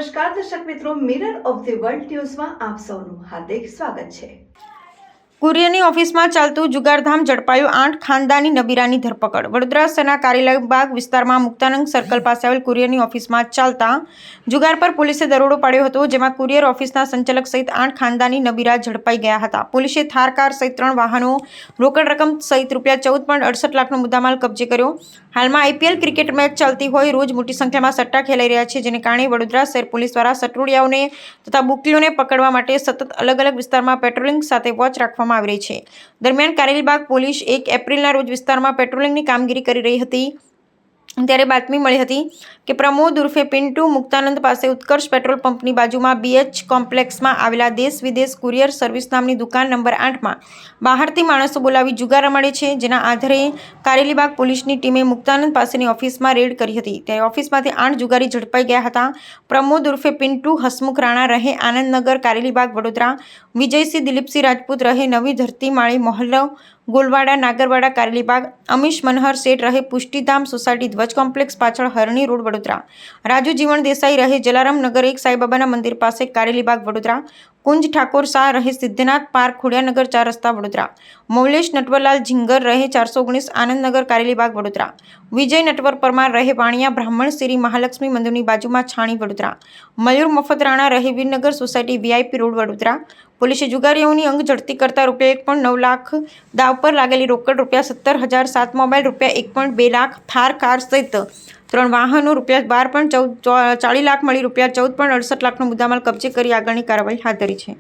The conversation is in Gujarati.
નમસ્કાર દર્શક મિત્રો, મિરર ઓફ ધ વર્લ્ડ ન્યૂઝમાં આપ સૌનું હાર્દિક સ્વાગત છે। કુરિયરની ઓફિસમાં ચાલતું જુગારધામ ઝડપાયું, 8 ખાનદાની નબીરાની ધરપકડ। વડોદરા શહેરના કારેલીબાગ વિસ્તારમાં મુક્તાનંદ સર્કલ પાસે આવેલ કુરિયરની ઓફિસમાં ચાલતા જુગાર પર પોલીસે દરોડો પાડ્યો હતો, જેમાં કુરિયર ઓફિસના સંચાલક સહિત 8 ખાનદાની નબીરા ઝડપાઈ ગયા હતા। પોલીસે થાર કાર સહિત 3 વાહનો, રોકડ રકમ સહિત ₹14.68 લાખનો મુદ્દામાલ કબજે કર્યો। હાલમાં IPL ક્રિકેટ મેચ ચાલતી હોય, રોજ મોટી સંખ્યામાં સટ્ટા ખેલાઈ રહ્યા છે, જેને કારણે વડોદરા શહેર પોલીસ દ્વારા સટ્ટોડિયાઓને તથા બુકીઓને પકડવા માટે સતત અલગ અલગ વિસ્તારમાં પેટ્રોલિંગ સાથે વોચ રાખવામાં આવી રહી છે। દરમિયાન કારેલીબાગ પોલીસ 1 એપ્રિલના રોજ વિસ્તારમાં પેટ્રોલિંગની કામગીરી કરી રહી હતી, ત્યારે બાતમી મળી હતી કે પ્રમોદ ઉર્ફે પિન્ટુ મુક્તાનંદ પાસે ઉત્કર્ષ પેટ્રોલ પંપની બાજુમાં BH કોમ્પ્લેક્સમાં આવેલા દેશ વિદેશ કુરિયર સર્વિસ નામની દુકાન નંબર 8માં બહારથી માણસો બોલાવી જુગાર રમાડે છે, જેના આધારે કારેલીબાગ પોલીસની ટીમે મુક્તાનંદ પાસેની ઓફિસમાં રેડ કરી હતી, ત્યારે ઓફિસમાંથી 8 જુગારી ઝડપાઈ ગયા હતા। પ્રમોદ ઉર્ફે પિન્ટુ હસમુખ રાણા રહે આનંદનગર કારેલીબાગ વડોદરા, વિજયસિંહ દિલીપસિંહ રાજપૂત રહે નવી ધરતી માળી મોહલ્લો ગોલવાડા નાગરવાડા કારેલીબાગ, અમીશ મનહર શેઠ રહે પુષ્ટિધામ સોસાયટી ધ્વજ કોમ્પ્લેક્સ પાછળ હરણી રોડ વડોદરા, રાજુ જીવણ દેસાઈ રહે જલારામ નગર 1 સાંઈબાબાના મંદિર પાસે કારેલીબાગ વડોદરા, કુંજ ઠાકોર શાહ રહે સિદ્ધનાથ પાર્ક ખોડિયાનગર 4 રસ્તા વડોદરા, મૌલેશ નટવરલાલ ઝિંગર રહે 419 આનંદનગર કારેલીબાગ વડોદરા, વિજય નટવર પરમાર રહે વાણિયા બ્રાહ્મણ શેરી મહાલક્ષ્મી મંદિરની બાજુમાં છાણી વડોદરા, મયુર મફત રાણા રહે Virnagar society VIP road Vadodara. પોલીસે જુગારીઓની અંગ ઝડપી કરતા ₹1.9 લાખ, દાવ પર લાગેલી રોકડ ₹17,000, 7 મોબાઈલ, ₹1.2 લાખ, થાર કાર સહિત 3 વાહનો, ₹12.40 લાખ મળી ₹14.68 લાખનો મુદ્દામાલ કબજે કરી આગળની કાર્યવાહી હાથ ધરી છે।